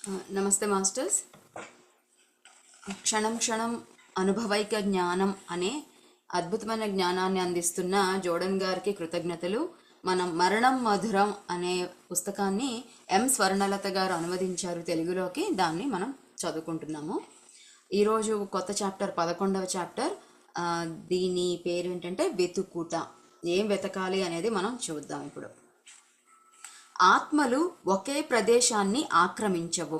నమస్తే మాస్టర్స్. క్షణం క్షణం అనుభవైక జ్ఞానం అనే అద్భుతమైన జ్ఞానాన్ని అందిస్తున్న జోర్డన్ గారికి కృతజ్ఞతలు. మనం మరణం మధురం అనే పుస్తకాన్ని స్వర్ణలత గారు అనువదించారు తెలుగులోకి. దాన్ని మనం చదువుకుంటున్నాము. ఈరోజు కొత్త చాప్టర్ 11వ చాప్టర్. దీని పేరు ఏంటంటే వెతుకుట. ఏం వెతకాలి అనేది మనం చూద్దాం ఇప్పుడు. ఆత్మలు ఒకే ప్రదేశాన్ని ఆక్రమించవు.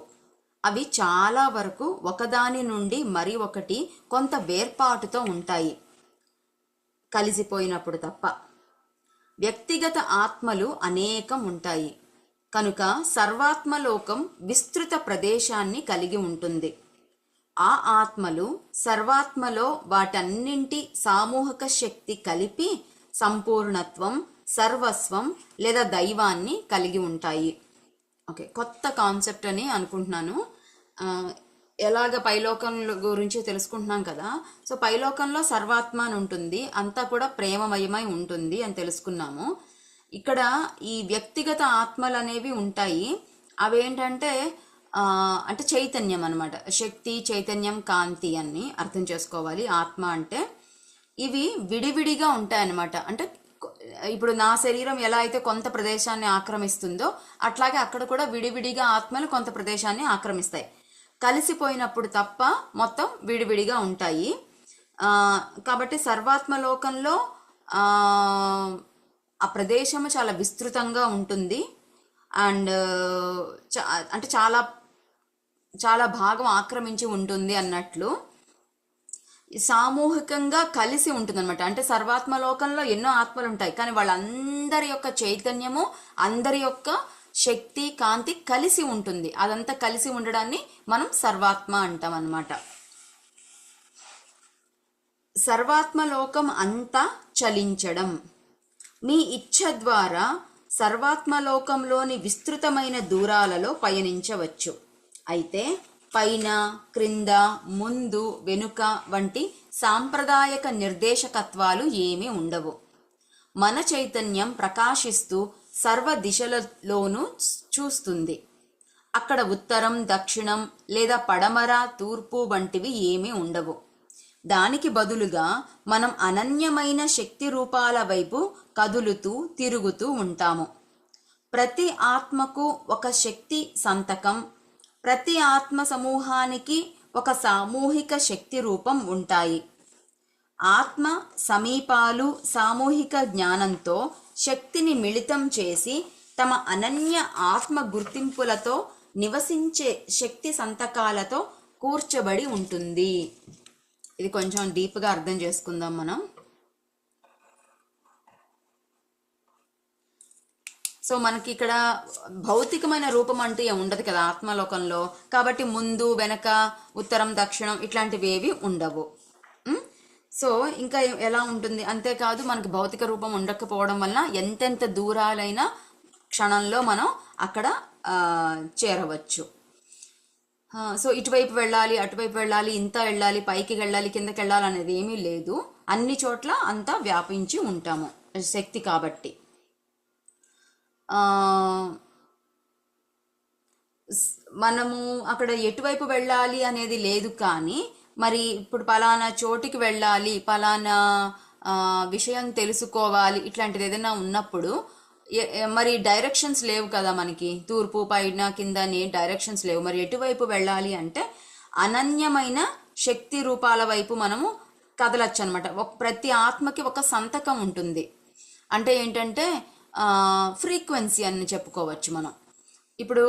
అవి చాలా వరకు ఒకదాని నుండి మరి ఒకటి కొంత వేర్పాటుతో ఉంటాయి, కలిసిపోయినప్పుడు తప్ప. వ్యక్తిగత ఆత్మలు అనేకం ఉంటాయి కనుక సర్వాత్మలోకం విస్తృత ప్రదేశాన్ని కలిగి ఉంటుంది. ఆ ఆత్మలు సర్వాత్మలో వాటన్నింటి సామూహిక శక్తి కలిపి సంపూర్ణత్వం, సర్వస్వం లేదా దైవాన్ని కలిగి ఉంటాయి. ఓకే, కొత్త కాన్సెప్ట్ అని అనుకుంటున్నాను. ఎలాగ పైలోకం గురించి తెలుసుకుంటున్నాం కదా. సో పైలోకంలో సర్వాత్మ అని ఉంటుంది, అంతా కూడా ప్రేమమయమై ఉంటుంది అని తెలుసుకున్నాము. ఇక్కడ ఈ వ్యక్తిగత ఆత్మలు అనేవి ఉంటాయి. అవేంటంటే అంటే చైతన్యం అనమాట. శక్తి, చైతన్యం, కాంతి అని అర్థం చేసుకోవాలి. ఆత్మ అంటే ఇవి విడివిడిగా ఉంటాయన్నమాట. అంటే ఇప్పుడు నా శరీరం ఎలా అయితే కొంత ప్రదేశాన్ని ఆక్రమిస్తుందో అట్లాగే అక్కడ కూడా విడివిడిగా ఆత్మలు కొంత ప్రదేశాన్ని ఆక్రమిస్తాయి. కలిసిపోయినప్పుడు తప్ప మొత్తం విడివిడిగా ఉంటాయి. కాబట్టి సర్వాత్మలోకంలో ఆ ప్రదేశము చాలా విస్తృతంగా ఉంటుంది. అండ్ అంటే చాలా చాలా భాగం ఆక్రమించి ఉంటుంది అన్నట్లు. సామూహికంగా కలిసి ఉంటుంది అనమాట. అంటే సర్వాత్మలోకంలో ఎన్నో ఆత్మలు ఉంటాయి, కానీ వాళ్ళందరి యొక్క చైతన్యము, అందరి యొక్క శక్తి, కాంతి కలిసి ఉంటుంది. అదంతా కలిసి ఉండడాన్ని మనం సర్వాత్మ అంటాం అన్నమాట. సర్వాత్మలోకం అంతా చలించడం. మీ ఇచ్ఛ ద్వారా సర్వాత్మలోకంలోని విస్తృతమైన దూరాలలో పయనించవచ్చు. అయితే పైన, క్రింద, ముందు, వెనుక వంటి సాంప్రదాయక నిర్దేశకత్వాలు ఏమీ ఉండవు. మన చైతన్యం ప్రకాశిస్తూ సర్వ దిశలలోనూ చూస్తుంది. అక్కడ ఉత్తరం, దక్షిణం లేదా పడమర, తూర్పు వంటివి ఏమీ ఉండవు. దానికి బదులుగా మనం అనన్యమైన శక్తి రూపాల వైపు కదులుతూ తిరుగుతూ ఉంటాము. ప్రతి ఆత్మకు ఒక శక్తి సంతకం, ప్రతి ఆత్మ సమూహానికి ఒక సామూహిక శక్తి రూపం ఉంటాయి. ఆత్మ సమీపాలు సామూహిక జ్ఞానంతో శక్తిని మిళితం చేసి తమ అనన్య ఆత్మ గుర్తింపులతో నివసించే శక్తి సంతకాలతో కూర్చబడి ఉంటుంది. ఇది కొంచెం డీప్గా అర్థం చేసుకుందాం మనం. సో మనకి ఇక్కడ భౌతికమైన రూపం అంటూ ఏమి ఉండదు కదా ఆత్మలోకంలో. కాబట్టి ముందు, వెనక, ఉత్తరం, దక్షిణం ఇట్లాంటివి ఏవి ఉండవు. సో ఇంకా ఎలా ఉంటుంది? అంతేకాదు మనకి భౌతిక రూపం ఉండకపోవడం వలన ఎంతెంత దూరాలైనా క్షణంలో మనం అక్కడ చేరవచ్చు. సో ఇటువైపు వెళ్ళాలి, అటువైపు వెళ్ళాలి, ఇంత వెళ్ళాలి, పైకి వెళ్ళాలి, కిందకి వెళ్ళాలి అనేది ఏమీ లేదు. అన్ని చోట్ల అంతా వ్యాపించి ఉంటాము శక్తి కాబట్టి. మనము అక్కడ ఎటువైపు వెళ్ళాలి అనేది లేదు, కానీ మరి ఇప్పుడు పలానా చోటికి వెళ్ళాలి, పలానా విషయం తెలుసుకోవాలి, ఇట్లాంటిది ఏదైనా ఉన్నప్పుడు మరి డైరెక్షన్స్ లేవు కదా మనకి. తూర్పు, పైన, కింద అని డైరెక్షన్స్ లేవు. మరి ఎటువైపు వెళ్ళాలి అంటే అనన్యమైన శక్తి రూపాల వైపు మనము కదలచ్చు అనమాట. ప్రతి ఆత్మకి ఒక సంతకం ఉంటుంది. అంటే ఏంటంటే ఫ్రీక్వెన్సీ అని చెప్పుకోవచ్చు మనం. ఇప్పుడు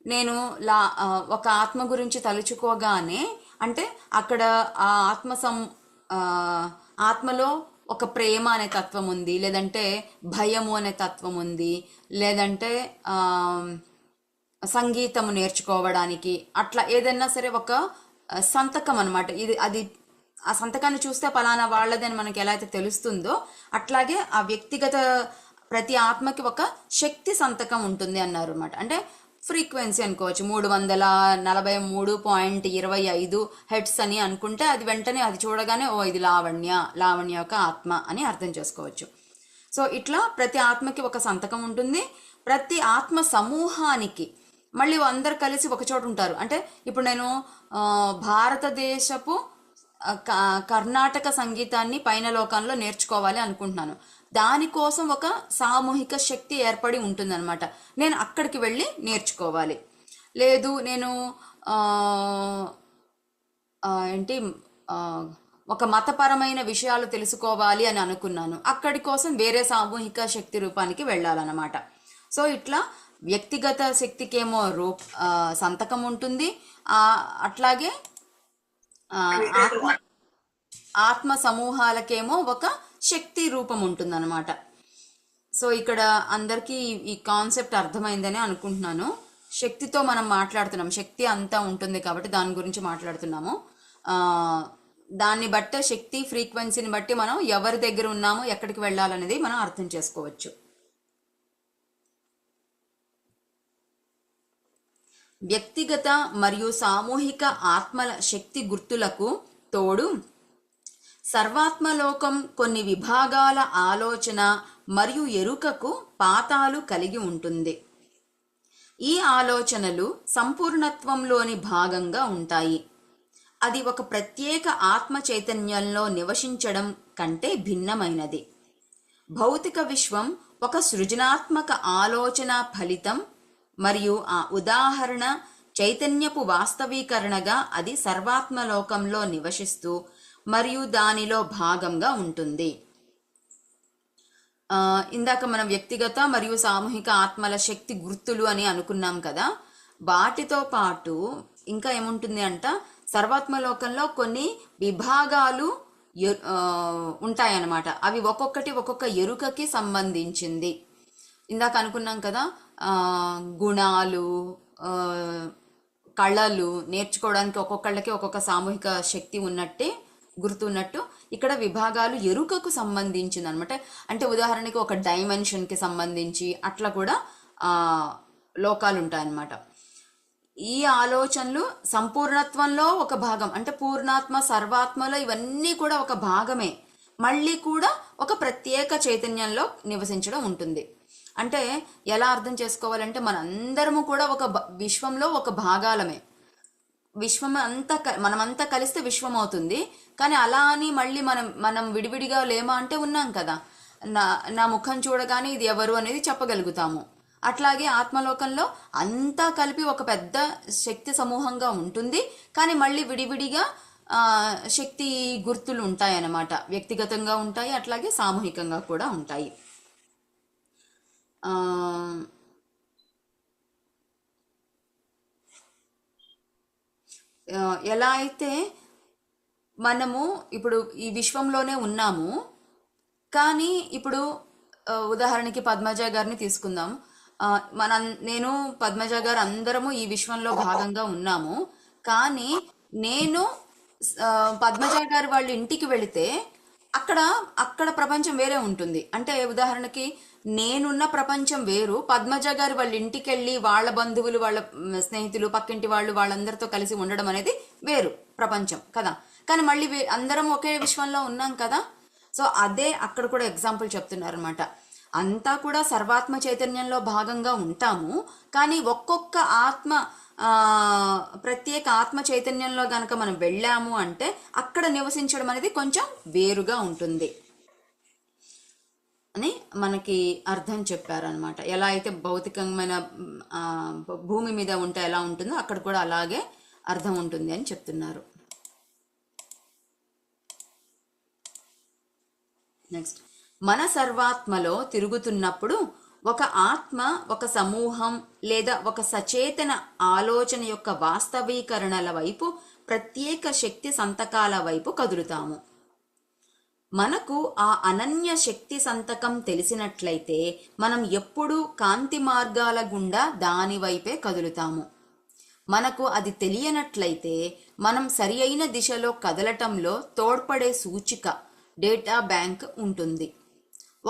నేను ఒక ఆత్మ గురించి తలుచుకోగానే అంటే అక్కడ ఆ ఆత్మలో ఒక ప్రేమ అనే తత్వం ఉంది, లేదంటే భయము అనే తత్వం ఉంది, లేదంటే సంగీతము నేర్చుకోవడానికి అట్లా ఏదైనా సరే ఒక సంతకం అనమాట. అది ఆ సంతకాన్ని చూస్తే పలానా వాళ్ళదని మనకి ఎలా అయితే తెలుస్తుందో అట్లాగే ఆ వ్యక్తిగత ప్రతి ఆత్మకి ఒక శక్తి సంతకం ఉంటుంది అన్నారు అనమాట. అంటే ఫ్రీక్వెన్సీ అనుకోవచ్చు. 343.25 హెర్ట్జ్ అని అనుకుంటే అది వెంటనే అది చూడగానే ఇది లావణ్య యొక్క ఆత్మ అని అర్థం చేసుకోవచ్చు. సో ఇట్లా ప్రతి ఆత్మకి ఒక సంతకం ఉంటుంది. ప్రతి ఆత్మ సమూహానికి మళ్ళీ అందరు కలిసి ఒక చోట ఉంటారు. అంటే ఇప్పుడు నేను భారతదేశపు కర్ణాటక సంగీతాన్ని పైన లోకంలో నేర్చుకోవాలి అనుకుంటున్నాను. దానికోసం ఒక సామూహిక శక్తి ఏర్పడి ఉంటుందన్నమాట. నేను అక్కడికి వెళ్ళి నేర్చుకోవాలి. లేదు నేను ఏంటి ఒక మతపరమైన విషయాలు తెలుసుకోవాలి అని అనుకున్నాను, అక్కడి కోసం వేరే సామూహిక శక్తి రూపానికి వెళ్ళాలన్నమాట. సో ఇట్లా వ్యక్తిగత శక్తికేమో సంతకం ఉంటుంది, అట్లాగే ఆత్మ సమూహాలకేమో ఒక శక్తి రూపం ఉంటుందన్నమాట. సో ఇక్కడ అందరికీ ఈ కాన్సెప్ట్ అర్థమైందని అనుకుంటున్నాను. శక్తితో మనం మాట్లాడుతున్నాం, శక్తి అంతా ఉంటుంది కాబట్టి దాని గురించి మాట్లాడుతున్నాము. దాన్ని బట్టే శక్తి ఫ్రీక్వెన్సీని బట్టి మనం ఎవరి దగ్గర ఉన్నామో ఎక్కడికి వెళ్ళాలనేది మనం అర్థం చేసుకోవచ్చు. వ్యక్తిగత మరియు సామూహిక ఆత్మల శక్తి గుర్తులకు తోడు సర్వాత్మలోకం కొన్ని విభాగాల ఆలోచన మరియు ఎరుకకు పాతాలు కలిగి ఉంటుంది. ఈ ఆలోచనలు సంపూర్ణత్వంలోని భాగంగా ఉంటాయి. అది ఒక ప్రత్యేక ఆత్మ చైతన్యంలో నివసించడం కంటే భిన్నమైనది. భౌతిక విశ్వం ఒక సృజనాత్మక ఆలోచన ఫలితం మరియు ఆ ఉదాహరణ చైతన్యపు వాస్తవీకరణగా అది సర్వాత్మలోకంలో నివసిస్తూ మరియు దానిలో భాగంగా ఉంటుంది. ఇందాక మనం వ్యక్తిగత మరియు సామూహిక ఆత్మల శక్తి గుర్తులు అని అనుకున్నాం కదా, వాటితో పాటు ఇంకా ఏముంటుంది అంట, సర్వాత్మలోకంలో కొన్ని విభాగాలు ఉంటాయన్నమాట. అవి ఒక్కొక్కటి ఒక్కొక్క ఎరుకకి సంబంధించింది. ఇందాక అనుకున్నాం కదా, గుణాలు, కళలు నేర్చుకోవడానికి ఒక్కొక్కళ్ళకి ఒక్కొక్క సామూహిక శక్తి ఉన్నట్టే గుర్తున్నట్టు ఇక్కడ విభాగాలు ఎరుకకు సంబంధించింది అనమాట. అంటే ఉదాహరణకి ఒక డైమెన్షన్కి సంబంధించి అట్లా కూడా లోకాలు ఉంటాయన్నమాట. ఈ ఆలోచనలు సంపూర్ణత్వంలో ఒక భాగం, అంటే పూర్ణాత్మ సర్వాత్మలో ఇవన్నీ కూడా ఒక భాగమే, మళ్ళీ కూడా ఒక ప్రత్యేక చైతన్యంలో నివసించడం ఉంటుంది. అంటే ఎలా అర్థం చేసుకోవాలంటే మనందరము కూడా ఒక విశ్వంలో ఒక భాగాలమే. విశ్వం అంతా మనమంతా కలిస్తే విశ్వం అవుతుంది. కానీ అలా అని మళ్ళీ మనం విడివిడిగా లేమా అంటే ఉన్నాం కదా. నా ముఖం చూడగానే ఇది ఎవరు అనేది చెప్పగలుగుతాము. అట్లాగే ఆత్మలోకంలో అంతా కలిపి ఒక పెద్ద శక్తి సమూహంగా ఉంటుంది. కానీ మళ్ళీ విడివిడిగా శక్తి గుర్తులు ఉంటాయన్నమాట. వ్యక్తిగతంగా ఉంటాయి, అట్లాగే సామూహికంగా కూడా ఉంటాయి. ఎలా అయితే మనము ఇప్పుడు ఈ విశ్వంలోనే ఉన్నాము, కానీ ఇప్పుడు ఉదాహరణకి పద్మజ గారిని తీసుకుందాం. నేను పద్మజ గారు అందరము ఈ విశ్వంలో భాగంగా ఉన్నాము. కానీ నేను పద్మజ గారు వాళ్ళ ఇంటికి వెళితే అక్కడ ప్రపంచం వేరే ఉంటుంది. అంటే ఉదాహరణకి నేనున్న ప్రపంచం వేరు, పద్మజ గారు వాళ్ళ ఇంటికి వెళ్ళి వాళ్ళ బంధువులు, వాళ్ళ స్నేహితులు, పక్కింటి వాళ్ళు, వాళ్ళందరితో కలిసి ఉండడం అనేది వేరు ప్రపంచం కదా. కానీ మళ్ళీ అందరం ఒకే విశ్వంలో ఉన్నాం కదా. సో అదే అక్కడ కూడా ఎగ్జాంపుల్ చెప్తున్నారు అనమాట. అంతా కూడా సర్వాత్మ చైతన్యంలో భాగంగా ఉంటాము, కానీ ఒక్కొక్క ఆత్మ ప్రత్యేక ఆత్మ చైతన్యంలో గనక మనం వెళ్ళాము అంటే అక్కడ నివసించడం అనేది కొంచెం వేరుగా ఉంటుంది అని మనకి అర్థం చెప్పారనమాట. ఎలా అయితే భౌతికమైన భూమి మీద ఉంటే ఎలా ఉంటుందో అక్కడ కూడా అలాగే అర్థం ఉంటుంది అని చెప్తున్నారు. నెక్స్ట్, మన సర్వాత్మలో తిరుగుతున్నప్పుడు ఒక ఆత్మ ఒక సమూహం లేదా ఒక సచేతన ఆలోచన యొక్క వాస్తవీకరణల వైపు, ప్రత్యేక శక్తి సంతకాల వైపు కదులుతాము. మనకు ఆ అనన్య శక్తి సంతకం తెలిసినట్లయితే మనం ఎప్పుడూ కాంతి మార్గాల గుండా దాని వైపే కదులుతాము. మనకు అది తెలియనట్లయితే మనం సరి అయిన దిశలో కదలటంలో తోడ్పడే సూచిక డేటా బ్యాంక్ ఉంటుంది.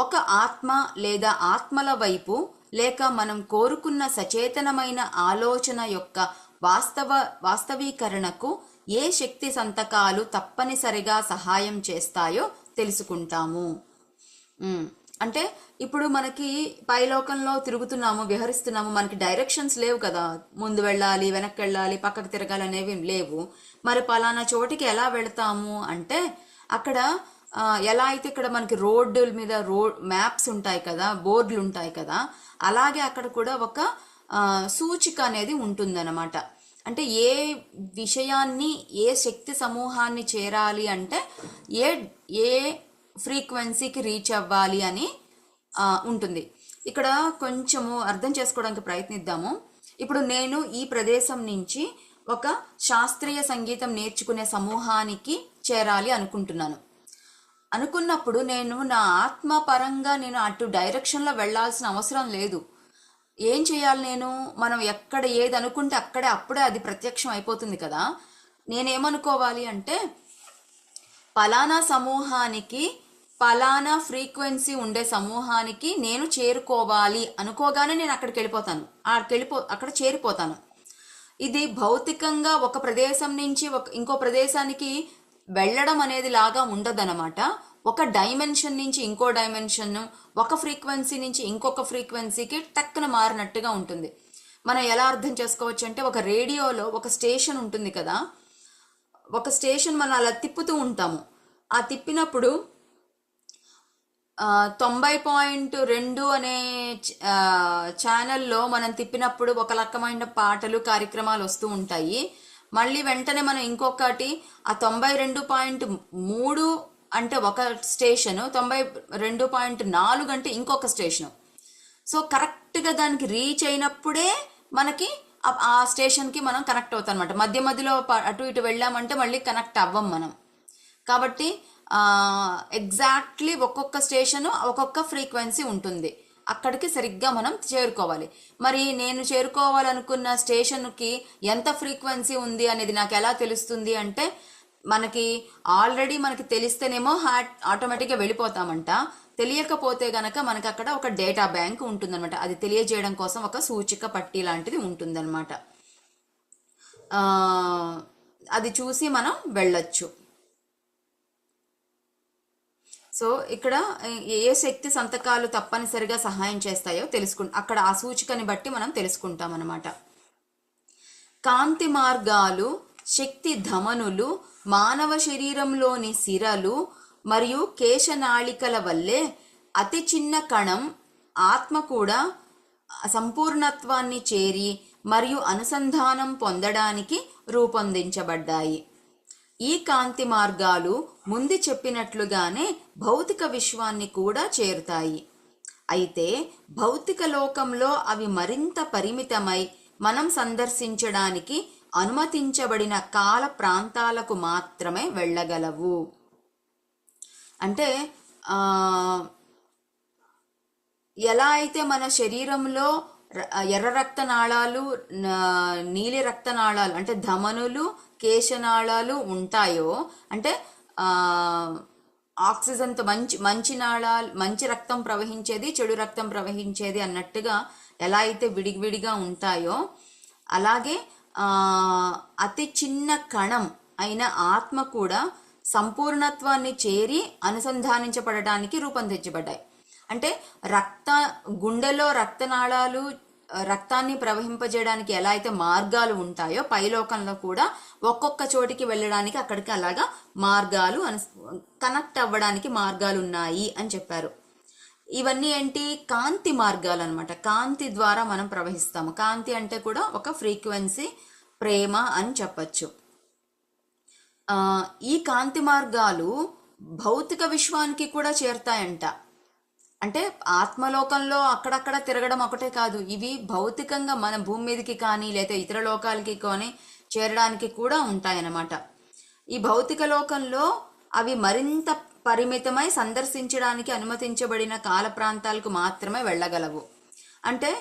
ఒక ఆత్మ లేదా ఆత్మల వైపు, లేక మనం కోరుకున్న సచేతనమైన ఆలోచన యొక్క వాస్తవీకరణకు ఏ శక్తి సంతకాలు తప్పనిసరిగా సహాయం చేస్తాయో తెలుసుకుంటాము. అంటే ఇప్పుడు మనకి పైలోకంలో తిరుగుతున్నాము, విహరిస్తున్నాము, మనకి డైరెక్షన్స్ లేవు కదా, ముందు వెళ్ళాలి, వెనక్కి వెళ్ళాలి, పక్కకు తిరగాలి అనేవి లేవు. మరి పలానా చోటికి ఎలా వెళతాము అంటే అక్కడ ఎలా అయితే ఇక్కడ మనకి రోడ్డుల మీద మ్యాప్స్ ఉంటాయి కదా, బోర్డులు ఉంటాయి కదా, అలాగే అక్కడ కూడా ఒక సూచిక అనేది ఉంటుందన్నమాట. అంటే ఏ విషయాన్ని, ఏ శక్తి సమూహాన్ని చేరాలి అంటే ఏ ఏ ఫ్రీక్వెన్సీకి రీచ్ అవ్వాలి అని ఉంటుంది. ఇక్కడ కొంచెము అర్థం చేసుకోవడానికి ప్రయత్నిద్దాము. ఇప్పుడు నేను ఈ ప్రదేశం నుంచి ఒక శాస్త్రీయ సంగీతం నేర్చుకునే సమూహానికి చేరాలి అనుకున్నప్పుడు నేను నా ఆత్మ పరంగా నేను అటు డైరెక్షన్లో వెళ్ళాల్సిన అవసరం లేదు. ఏం చేయాలి నేను? మనం ఎక్కడ ఏది అనుకుంటే అప్పుడే అది ప్రత్యక్షం అయిపోతుంది కదా. నేనేమనుకోవాలి అంటే పలానా సమూహానికి, పలానా ఫ్రీక్వెన్సీ ఉండే సమూహానికి నేను చేరుకోవాలి అనుకోగానే నేను అక్కడికి వెళ్ళిపోతాను, అక్కడ చేరిపోతాను. ఇది భౌతికంగా ఒక ప్రదేశం నుంచి ఇంకో ప్రదేశానికి వెళ్ళడం అనేది లాగా ఉండదన్నమాట. ఒక డైమెన్షన్ నుంచి ఇంకో డైమెన్షన్, ఒక ఫ్రీక్వెన్సీ నుంచి ఇంకొక ఫ్రీక్వెన్సీకి టక్కున మారినట్టుగా ఉంటుంది. మనం ఎలా అర్థం చేసుకోవచ్చు అంటే ఒక రేడియోలో ఒక స్టేషన్ ఉంటుంది కదా, ఒక స్టేషన్ మనం అలా తిప్పుతూ ఉంటాము. ఆ తిప్పినప్పుడు 90.2 అనే ఛానల్లో మనం తిప్పినప్పుడు ఒక రకమైన పాటలు, కార్యక్రమాలు వస్తూ ఉంటాయి. మళ్ళీ వెంటనే మనం ఇంకొకటి ఆ 92.3 అంటే ఒక స్టేషను, 92.4 అంటే ఇంకొక స్టేషను. సో కరెక్ట్గా దానికి రీచ్ అయినప్పుడే మనకి ఆ స్టేషన్కి మనం కనెక్ట్ అవుతాం అనమాట. మధ్యలో అటు ఇటు వెళ్ళామంటే మళ్ళీ కనెక్ట్ అవ్వం మనం. కాబట్టి ఎగ్జాక్ట్లీ ఒక్కొక్క స్టేషను ఒక్కొక్క ఫ్రీక్వెన్సీ ఉంటుంది, అక్కడికి సరిగ్గా మనం చేరుకోవాలి. మరి నేను చేరుకోవాలనుకున్న స్టేషన్కి ఎంత ఫ్రీక్వెన్సీ ఉంది అనేది నాకు ఎలా తెలుస్తుంది అంటే మనకి ఆల్రెడీ మనకి తెలిస్తేనేమో ఆటోమేటిక్గా వెళ్ళిపోతామంట. తెలియకపోతే గనక మనకి అక్కడ ఒక డేటా బ్యాంక్ ఉంటుందన్నమాట. అది తెలియజేయడం కోసం ఒక సూచిక పట్టీ లాంటిది ఉంటుందన్నమాట. అది చూసి మనం వెళ్ళొచ్చు. సో ఇక్కడ ఏ శక్తి సంతకాలు తప్పనిసరిగా సహాయం చేస్తాయో అక్కడ ఆ సూచికని బట్టి మనం తెలుసుకుంటాం అన్నమాట. కాంతి మార్గాలు, శక్తి ధమనులు, మానవ శరీరంలోని సిరలు మరియు కేశనాళికల వల్లే అతి చిన్న కణం ఆత్మ కూడా సంపూర్ణత్వాన్ని చేరి మరియు అనుసంధానం పొందడానికి రూపొందించబడ్డాయి. ఈ కాంతి మార్గాలు ముందు చెప్పినట్లుగానే భౌతిక విశ్వాన్ని కూడా చేరుతాయి. అయితే భౌతిక లోకంలో అవి మరింత పరిమితమై మనం సందర్శించడానికి అనుమతించబడిన కాల ప్రాంతాలకు మాత్రమే వెళ్ళగలవు. అంటే ఎలా అయితే మన శరీరంలో ఎర్ర రక్తనాళాలు, నీలి రక్తనాళాలు అంటే ధమనులు, కేశనాళాలు ఉంటాయో, అంటే ఆక్సిజన్తో మంచి రక్తం ప్రవహించేది, చెడు రక్తం ప్రవహించేది అన్నట్టుగా ఎలా అయితే విడివిడిగా ఉంటాయో, అలాగే అతి చిన్న కణం అయిన ఆత్మ కూడా సంపూర్ణత్వాన్ని చేరి అనుసంధానించబడడానికి రూపొందించబడ్డాయి. అంటే గుండెలో రక్తనాళాలు రక్తాన్ని ప్రవహింపజేయడానికి ఎలా అయితే మార్గాలు ఉంటాయో, పైలోకంలో కూడా ఒక్కొక్క చోటికి వెళ్ళడానికి అక్కడికి అలాగా మార్గాలు, కనెక్ట్ అవ్వడానికి మార్గాలు ఉన్నాయి అని చెప్పారు. ఇవన్నీ ఏంటి? కాంతి మార్గాలు అనమాట. కాంతి ద్వారా మనం ప్రవహిస్తాము. కాంతి అంటే కూడా ఒక ఫ్రీక్వెన్సీ, ప్రేమ అని చెప్పచ్చు. ఈ కాంతి మార్గాలు భౌతిక విశ్వానికి కూడా చేరుతాయంట. అంటే ఆత్మలోకంలో అక్కడక్కడ తిరగడం ఒకటే కాదు, ఇవి భౌతికంగా మన భూమి మీదకి కానీ లేదా ఇతర లోకాలకి కానీ చేరడానికి కూడా ఉంటాయన్నమాట. ఈ భౌతిక లోకంలో అవి మరింత పరిమితమై సందర్శించడానికి అనుమతించబడిన కాల ప్రాంతాలకు మాత్రమే వెళ్ళగలవు. అంటే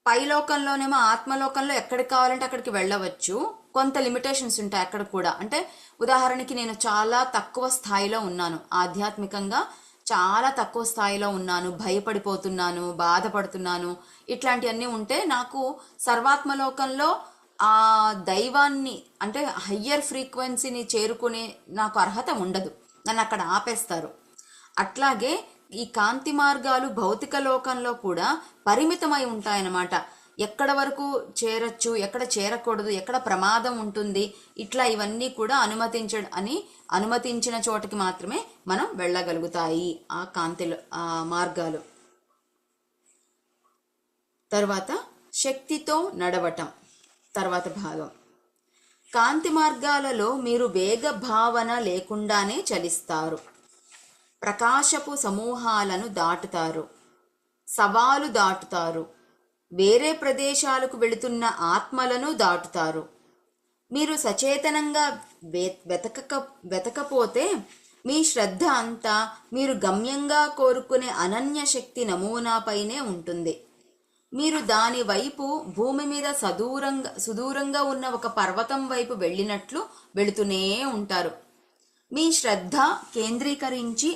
పైలోకంలోనేమో ఆత్మలోకంలో ఎక్కడికి కావాలంటే అక్కడికి వెళ్ళవచ్చు, కొంత లిమిటేషన్స్ ఉంటాయి అక్కడ కూడా. అంటే ఉదాహరణకి నేను చాలా తక్కువ స్థాయిలో ఉన్నాను, ఆధ్యాత్మికంగా చాలా తక్కువ స్థాయిలో ఉన్నాను, భయపడిపోతున్నాను, బాధపడుతున్నాను, ఇట్లాంటివన్నీ ఉంటే నాకు సర్వాత్మలోకంలో ఆ దైవాన్ని అంటే హయ్యర్ ఫ్రీక్వెన్సీని చేరుకునే నాకు అర్హత ఉండదు, నన్ను అక్కడ ఆపేస్తారు. అట్లాగే ఈ కాంతి మార్గాలు భౌతిక లోకంలో కూడా పరిమితమై ఉంటాయన్నమాట. ఎక్కడ వరకు చేరచ్చు, ఎక్కడ చేరకూడదు, ఎక్కడ ప్రమాదం ఉంటుంది, ఇట్లా ఇవన్నీ కూడా అనుమతించిన చోటకి మాత్రమే మనం వెళ్ళగలుగుతాయి ఆ కాంతి మార్గాలు. తర్వాత శక్తితో నడవటం తర్వాత భాగం. కాంతి మార్గాలలో మీరు వేగ భావన లేకుండానే చలిస్తారు, ప్రకాశపు సమూహాలను దాటుతారు, సవాలు దాటుతారు, వేరే ప్రదేశాలకు వెళుతున్న ఆత్మలను దాటుతారు. మీరు సచేతనంగా వెతకపోతే మీ శ్రద్ధ అంతా మీరు గమ్యంగా కోరుకునే అనన్య శక్తి నమూనాపైనే ఉంటుంది. మీరు దాని వైపు భూమి మీద సుదూరంగా ఉన్న ఒక పర్వతం వైపు వెళ్ళినట్లు వెళుతూనే ఉంటారు. మీ శ్రద్ధ కేంద్రీకరించి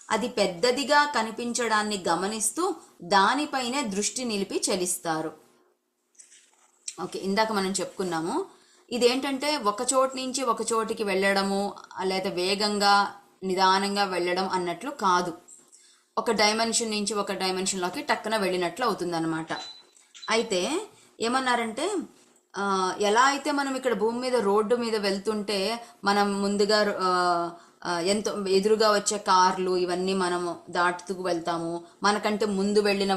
అది పెద్దదిగా కనిపించడాన్ని గమనిస్తూ దానిపైనే దృష్టి నిలిపి చలిస్తారు. ఓకే, ఇందాక మనం చెప్పుకున్నాము, ఇదేంటంటే ఒక చోటు నుంచి ఒక చోటికి వెళ్ళడము లేదా వేగంగా నిదానంగా వెళ్ళడం అన్నట్లు కాదు. ఒక డైమెన్షన్ నుంచి ఒక డైమెన్షన్లోకి టక్కున వెళ్ళినట్లు అవుతుందన్నమాట. అయితే ఏమన్నారంటే, ఎలా అయితే మనం ఇక్కడ భూమి మీద రోడ్డు మీద వెళ్తుంటే మనం ముందుగా ఎంతో ఎదురుగా వచ్చే కార్లు ఇవన్నీ మనము దాటుతూ వెళ్తాము, మనకంటే ముందు వెళ్ళిన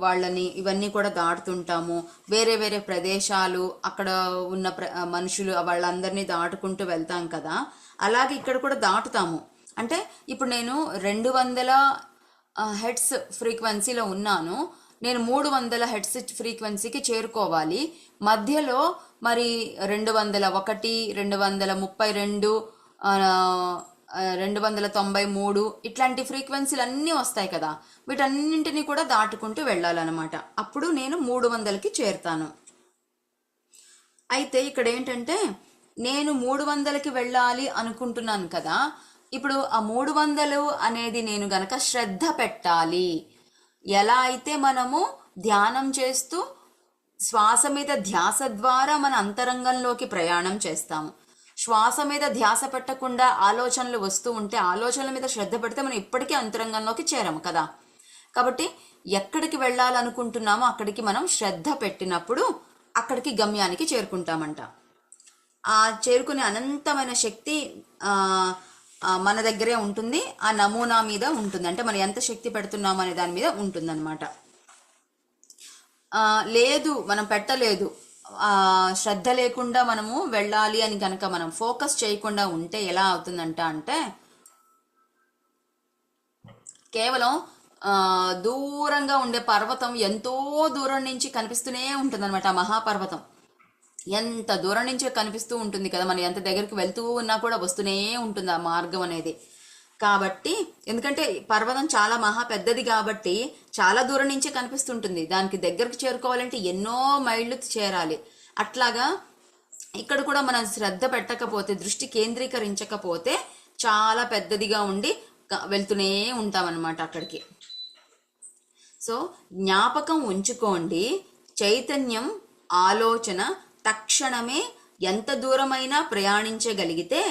వాళ్ళని ఇవన్నీ కూడా దాటుతుంటాము, వేరే వేరే ప్రదేశాలు అక్కడ ఉన్న మనుషులు వాళ్ళందరినీ దాటుకుంటూ వెళ్తాం కదా. అలాగే ఇక్కడ కూడా దాటుతాము. అంటే ఇప్పుడు నేను 200 హెర్ట్జ్ ఫ్రీక్వెన్సీలో ఉన్నాను, నేను 300 హెర్ట్జ్ ఫ్రీక్వెన్సీకి చేరుకోవాలి. మధ్యలో మరి 201, 232, 293 ఇట్లాంటి ఫ్రీక్వెన్సీలు అన్నీ వస్తాయి కదా. వీటన్నింటినీ కూడా దాటుకుంటూ వెళ్ళాలన్నమాట. అప్పుడు నేను 300కి చేరుతాను. అయితే ఇక్కడ ఏంటంటే, నేను 300కి వెళ్ళాలి అనుకుంటున్నాను కదా. ఇప్పుడు ఆ 300 అనేది నేను గనక శ్రద్ధ పెట్టాలి. ఎలా అయితే మనము ధ్యానం చేస్తూ శ్వాస మీద ధ్యాస ద్వారా మన అంతరంగంలోకి ప్రయాణం చేస్తాము, శ్వాస మీద ధ్యాస పెట్టకుండా ఆలోచనలు వస్తూ ఉంటే ఆలోచనల మీద శ్రద్ధ పెడితే మనం ఇప్పటికీ అంతరంగంలోకి చేరము కదా. కాబట్టి ఎక్కడికి వెళ్ళాలనుకుంటున్నామో అక్కడికి మనం శ్రద్ధ పెట్టినప్పుడు అక్కడికి గమ్యానికి చేరుకుంటామంట. ఆ చేరుకునే అనంతమైన శక్తి మన దగ్గరే ఉంటుంది, ఆ నమూనా మీద ఉంటుంది. అంటే మనం ఎంత శక్తి పెడుతున్నాము అనే దాని మీద ఉంటుందన్నమాట. లేదు మనం పెట్టలేదు, శ్రద్ధ లేకుండా మనము వెళ్ళాలి అని కనుక మనం ఫోకస్ చేయకుండా ఉంటే ఎలా అవుతుందంట అంటే, కేవలం దూరంగా ఉండే పర్వతం ఎంతో దూరం నుంచి కనిపిస్తూనే ఉంటుంది అనమాట. ఆ మహాపర్వతం ఎంత దూరం నుంచి కనిపిస్తూ ఉంటుంది కదా, మనం ఎంత దగ్గరికి వెళ్తూ ఉన్నా కూడా వస్తూనే ఉంటుంది ఆ మార్గం అనేది. కాబట్టి ఎందుకంటే పర్వతం చాలా మహా పెద్దది కాబట్టి చాలా దూరం నుంచే కనిపిస్తుంటుంది. దానికి దగ్గరకు చేరుకోవాలంటే ఎన్నో మైళ్ళు చేరాలి. అట్లాగా ఇక్కడ కూడా మనం శ్రద్ధ పెట్టకపోతే, దృష్టి కేంద్రీకరించకపోతే చాలా పెద్దదిగా ఉండి వెళ్తూనే ఉంటామన్నమాట అక్కడికి. సో జ్ఞాపకం ఉంచుకోండి, చైతన్యం ఆలోచన తక్షణమే ఎంత దూరమైనా ప్రయాణించగలిగితే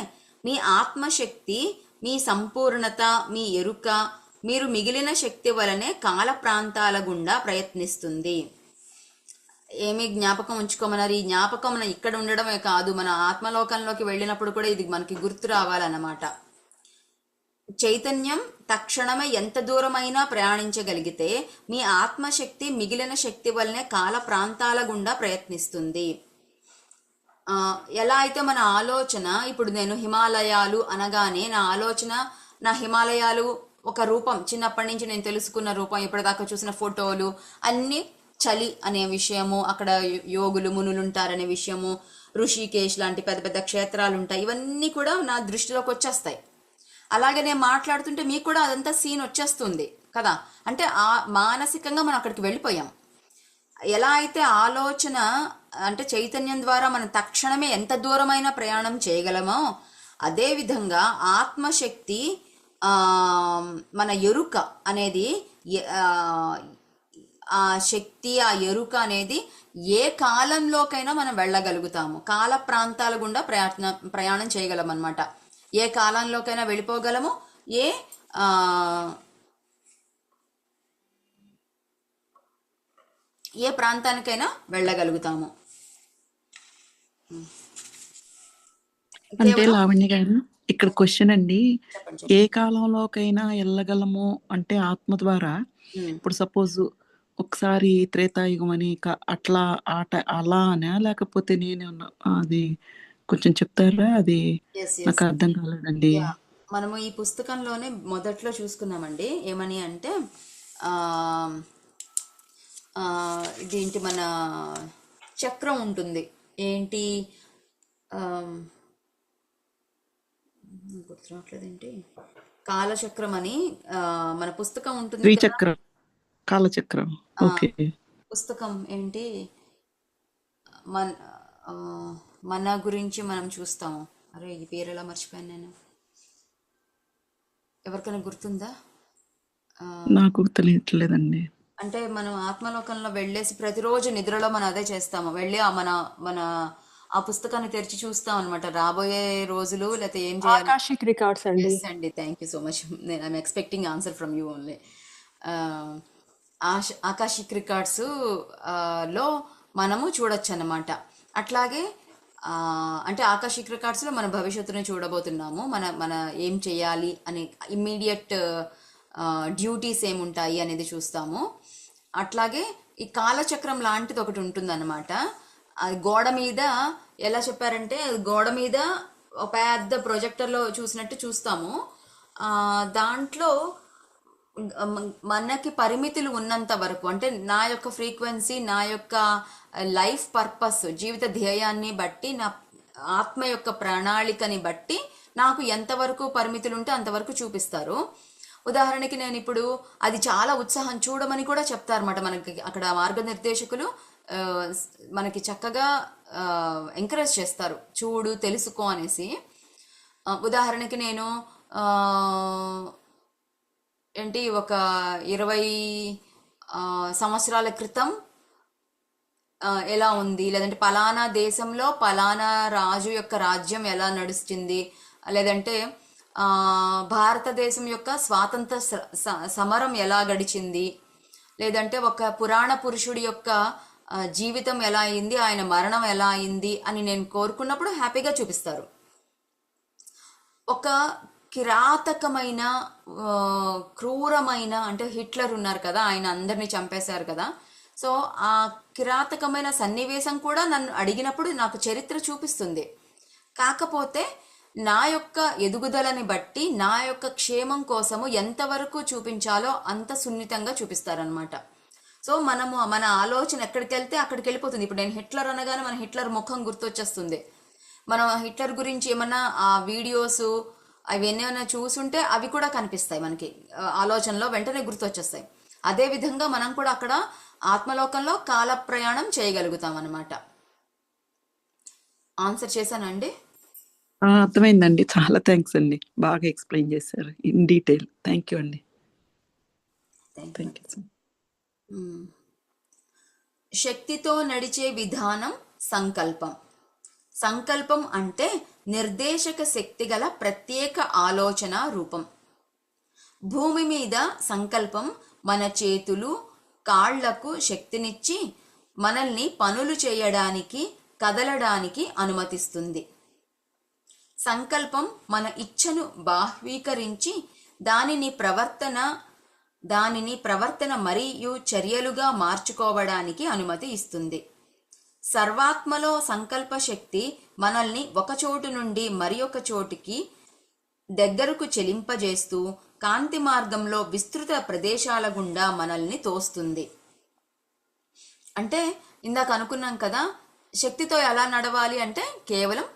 మీ ఆత్మశక్తి, మీ సంపూర్ణత, మీ ఎరుక, మీరు మిగిలిన శక్తి వలనే కాల ప్రాంతాల గుండా ప్రయత్నిస్తుంది. ఏమి జ్ఞాపకం ఉంచుకోమన్నారు? ఈ జ్ఞాపకం మన ఇక్కడ ఉండడమే కాదు, మన ఆత్మలోకంలోకి వెళ్ళినప్పుడు కూడా ఇది మనకి గుర్తు రావాలన్నమాట. చైతన్యం తక్షణమే ఎంత దూరమైనా ప్రయాణించగలిగితే మీ ఆత్మశక్తి మిగిలిన శక్తి వలనే కాల ప్రాంతాల గుండా ప్రయత్నిస్తుంది. ఎలా అయితే మన ఆలోచన, ఇప్పుడు నేను హిమాలయాలు అనగానే నా ఆలోచన, నా హిమాలయాలు ఒక రూపం, చిన్నప్పటి నుంచి నేను తెలుసుకున్న రూపం, ఇప్పటిదాకా చూసిన ఫోటోలు అన్నీ చలి అనే విషయము, అక్కడ యోగులు మునులు ఉంటారనే విషయము, ఋషికేశ్ లాంటి పెద్ద పెద్ద క్షేత్రాలు ఉంటాయి, ఇవన్నీ కూడా నా దృష్టిలోకి వచ్చేస్తాయి. అలాగే నేను మాట్లాడుతుంటే మీకు కూడా అదంతా సీన్ వచ్చేస్తుంది కదా. అంటే మానసికంగా మనం అక్కడికి వెళ్ళిపోయాం. ఎలా అయితే ఆలోచన అంటే చైతన్యం ద్వారా మనం తక్షణమే ఎంత దూరమైనా ప్రయాణం చేయగలమో, అదేవిధంగా ఆత్మశక్తి, మన ఎరుక అనేది, ఆ శక్తి, ఆ ఎరుక అనేది ఏ కాలంలోకైనా మనం వెళ్ళగలుగుతాము. కాల ప్రాంతాల గుండా ప్రయాణం చేయగలం అనమాట. ఏ కాలంలోకైనా వెళ్ళిపోగలము, ఏ ఏ ప్రాంతానికైనా వెళ్ళగలుగుతాము. అంటే కేవలం లావణ్య గారు, ఇక్కడ క్వశ్చన్ అండి, చెప్పండి ఏ చెప్పండి. కాలంలోకైనా వెళ్ళగలము అంటే ఆత్మ ద్వారా? ఉమ్, ఇప్పుడు సపోజ్ ఒకసారి త్రేతాయుగం అని అట్లా అలా అనా, లేకపోతే నేను అది కొంచెం చెప్తారా? అది ఎస్ నాకు ఎస్ అర్థం కాలేదండి. యా, మనము ఈ పుస్తకంలోనే మొదట్లో చూసుకున్నామండి. ఏమని అంటే ఆ, ఆ, ఇదేంటి మన చక్రం ఉంటుంది. ఏంటి గుర్తు రావట్లేదేంటి, కాలచక్రం అని మన పుస్తకం ఉంటుంది కదా. శ్రీచక్రం, కాలచక్రం. ఆ, ఓకే. పుస్తకం ఏంటి, మన ఆ, మన గురించి మనం చూస్తాము. అరే ఈ పేరు ఎలా మర్చిపోయాను నేను, ఎవరికైనా గుర్తుందా? నాకు తెలియట్లేదండి. అంటే మనం ఆత్మలోకంలో వెళ్ళేసి ప్రతిరోజు నిద్రలో మనం అదే చేస్తాము. వెళ్ళి మన ఆ పుస్తకాన్ని తెరిచి చూస్తాం అనమాట. రాబోయే రోజులు లేకపోతే ఏం చేయాలి. ఆకాశిక్ రికార్డ్స్ అండి. ఎస్ అండి, థ్యాంక్ యూ సో మచ్. నేను I'm expecting answer from you only. Akashic records లో మనము చూడొచ్చు అన్నమాట. అట్లాగే అంటే ఆకాశిక్ రికార్డ్స్లో మన భవిష్యత్తుని చూడబోతున్నాము. మన మన ఏం చేయాలి అని ఇమ్మీడియట్ డ్యూటీస్ ఏముంటాయి అనేది చూస్తాము. అట్లాగే ఈ కాలచక్రం లాంటిది ఒకటి ఉంటుందన్నమాట. అది గోడ మీద ఎలా చెప్పారంటే, గోడ మీద ఒక పెద్ద ప్రొజెక్టర్లో చూసినట్టు చూస్తాము. దాంట్లో మనకి పరిమితులు ఉన్నంత వరకు, అంటే నా యొక్క ఫ్రీక్వెన్సీ, నా యొక్క లైఫ్ పర్పస్, జీవిత ధ్యేయాన్ని బట్టి, నా ఆత్మ యొక్క ప్రణాళికని బట్టి నాకు ఎంతవరకు పరిమితులు ఉంటే అంతవరకు చూపిస్తారు. ఉదాహరణకి నేను ఇప్పుడు అది చాలా ఉత్సాహం చూడమని కూడా చెప్తారన్నమాట. మనకి అక్కడ మార్గనిర్దేశకులు మనకి చక్కగా ఎంకరేజ్ చేస్తారు, చూడు తెలుసుకో అనేసి. ఉదాహరణకి నేను ఏంటి ఒక 20 సంవత్సరాల క్రితం ఎలా ఉంది, లేదంటే పలానా దేశంలో పలానా రాజు యొక్క రాజ్యం ఎలా నడుస్తుంది, లేదంటే భారతదేశం యొక్క స్వాతంత్ర సమరం ఎలా గడిచింది, లేదంటే ఒక పురాణ పురుషుడి యొక్క జీవితం ఎలా అయింది, ఆయన మరణం ఎలా అయింది అని నేను కోరుకున్నప్పుడు హ్యాపీగా చూపిస్తారు. ఒక కిరాతకమైన క్రూరమైన, అంటే హిట్లర్ ఉన్నారు కదా, ఆయన అందరినీ చంపేశారు కదా. సో ఆ కిరాతకమైన సన్నివేశం కూడా నన్ను అడిగినప్పుడు నాకు చరిత్ర చూపిస్తుంది. కాకపోతే నా యొక్క ఎదుగుదలని బట్టి, నా యొక్క క్షేమం కోసము ఎంతవరకు చూపించాలో అంత సున్నితంగా చూపిస్తారనమాట. సో మనము మన ఆలోచన ఎక్కడికి వెళ్తే అక్కడికి వెళ్ళిపోతుంది. ఇప్పుడు నేను హిట్లర్ అనగానే మన హిట్లర్ ముఖం గుర్తొచ్చేస్తుంది. మనం హిట్లర్ గురించి ఏమన్నా ఆ వీడియోస్ అవి ఏమైనా చూసుంటే అవి కూడా కనిపిస్తాయి మనకి ఆలోచనలో, వెంటనే గుర్తొచ్చేస్తాయి. అదే విధంగా మనం కూడా అక్కడ ఆత్మలోకంలో కాల ప్రయాణం చేయగలుగుతాం అన్నమాట. ఆన్సర్ చేశానండి? అర్థమైందండి. చాలా థ్యాంక్స్ అండి, బాగా ఎక్స్ప్లెయిన్ చేశారు ఇన్ డీటెయిల్. థ్యాంక్ యూ అండి. Thank you. శక్తితో నడిచే విధానం సంకల్పం. సంకల్పం అంటే నిర్దేశక శక్తి గల ప్రత్యేక ఆలోచన రూపం. భూమి మీద సంకల్పం మన చేతులు కాళ్లకు శక్తినిచ్చి మనల్ని పనులు చేయడానికి, కదలడానికి అనుమతిస్తుంది. సంకల్పం మన ఇచ్ఛను బాహ్వీకరించి దానిని ప్రవర్తన మరియు చర్యలుగా మార్చుకోవడానికి అనుమతి ఇస్తుంది. సర్వాత్మలో సంకల్ప శక్తి మనల్ని ఒక చోటు నుండి మరి ఒక చోటికి దగ్గరకు చెలింపజేస్తూ కాంతి మార్గంలో విస్తృత ప్రదేశాల గుండా మనల్ని తోస్తుంది. అంటే ఇందాక అనుకున్నాం కదా, శక్తితో ఎలా నడవాలి అంటే కేవలం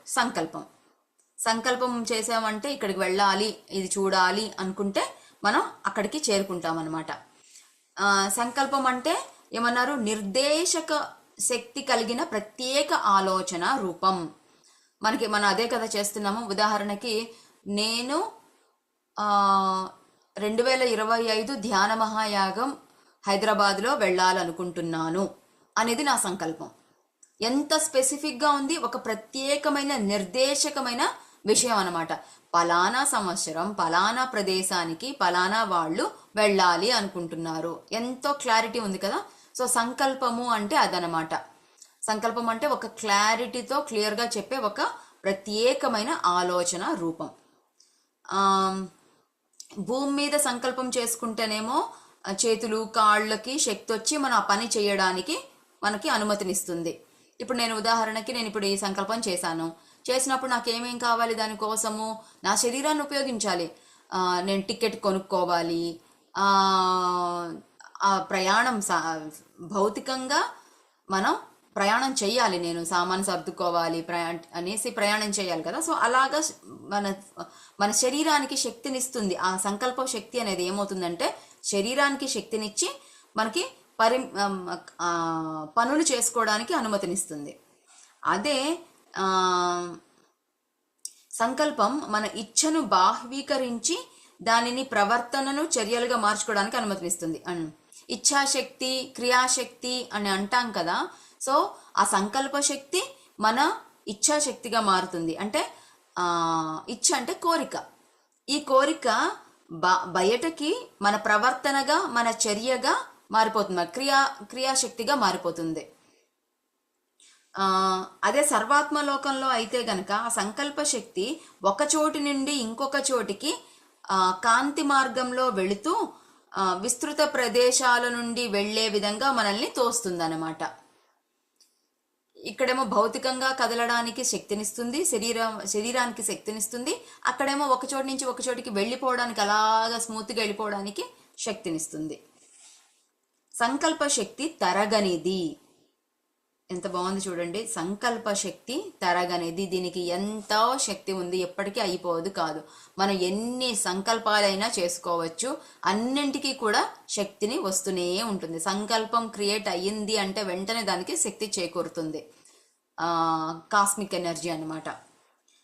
సంకల్పం చేసామంటే ఇక్కడికి వెళ్ళాలి, ఇది చూడాలి అనుకుంటే మనం అక్కడికి చేరుకుంటాం అన్నమాట. సంకల్పం అంటే ఏమన్నారు, నిర్దేశక శక్తి కలిగిన ప్రత్యేక ఆలోచన రూపం. మనం అదే కదా చేస్తున్నాము. ఉదాహరణకి నేను 2025 ధ్యాన మహాయాగం హైదరాబాద్లో వెళ్ళాలనుకుంటున్నాను అనేది నా సంకల్పం. ఎంత స్పెసిఫిక్గా ఉంది, ఒక ప్రత్యేకమైన నిర్దేశకమైన విషయం అన్నమాట. పలానా సంవత్సరం పలానా ప్రదేశానికి పలానా వాళ్ళు వెళ్ళాలి అనుకుంటున్నారు, ఎంతో క్లారిటీ ఉంది కదా. సో సంకల్పము అంటే అదనమాట. సంకల్పం అంటే ఒక క్లారిటీతో క్లియర్గా చెప్పే ఒక ప్రత్యేకమైన ఆలోచన రూపం. భూమి మీద సంకల్పం చేసుకుంటేనేమో చేతులు కాళ్ళకి శక్తి వచ్చి మనం ఆ పని చేయడానికి మనకి అనుమతినిస్తుంది. ఇప్పుడు నేను ఉదాహరణకి నేను ఇప్పుడు ఈ సంకల్పం చేసినప్పుడు నాకు ఏమేం కావాలి, దానికోసము నా శరీరాన్ని ఉపయోగించాలి. నేను టికెట్ కొనుక్కోవాలి, ఆ ప్రయాణం భౌతికంగా మనం ప్రయాణం చేయాలి, నేను సామాను సర్దుకోవాలి అనేసి ప్రయాణం చేయాలి కదా. సో అలాగా మన శరీరానికి శక్తినిస్తుంది. ఆ సంకల్ప శక్తి అనేది ఏమవుతుందంటే శరీరానికి శక్తినిచ్చి మనకి పనులు చేసుకోవడానికి అనుమతినిస్తుంది. అదే సంకల్పం మన ఇచ్ఛను బాహ్వీకరించి దానిని ప్రవర్తనను చర్యలుగా మార్చుకోవడానికి అనుమతినిస్తుంది. ఇచ్ఛాశక్తి క్రియాశక్తి అని అంటాం కదా. సో ఆ సంకల్ప శక్తి మన ఇచ్ఛాశక్తిగా మారుతుంది. అంటే ఇచ్ఛ అంటే కోరిక. ఈ కోరిక బయటకి మన ప్రవర్తనగా మన చర్యగా మారిపోతుంది, క్రియాశక్తిగా మారిపోతుంది. అదే సర్వాత్మలోకంలో అయితే గనక ఆ సంకల్ప శక్తి ఒక చోటి నుండి ఇంకొక చోటికి కాంతి మార్గంలో వెళుతూ విస్తృత ప్రదేశాల నుండి వెళ్లే విధంగా మనల్ని తోస్తుందన్నమాట. ఇక్కడేమో భౌతికంగా కదలడానికి శక్తినిస్తుంది, శరీరానికి శక్తినిస్తుంది. అక్కడేమో ఒక చోటి నుంచి ఒక చోటికి వెళ్ళిపోవడానికి, అలాగా స్మూత్గా వెళ్ళిపోవడానికి శక్తినిస్తుంది. సంకల్ప శక్తి తరగనిది. ఎంత బాగుంది చూడండి, సంకల్ప శక్తి తరగనిది. దీనికి ఎంతో శక్తి ఉంది, ఎప్పటికీ అయిపోదు కాదు. మనం ఎన్ని సంకల్పాలైనా చేసుకోవచ్చు, అన్నింటికీ కూడా శక్తిని వస్తూనే ఉంటుంది. సంకల్పం క్రియేట్ అయ్యింది అంటే వెంటనే దానికి శక్తి చేకూరుతుంది, కాస్మిక్ ఎనర్జీ అన్నమాట.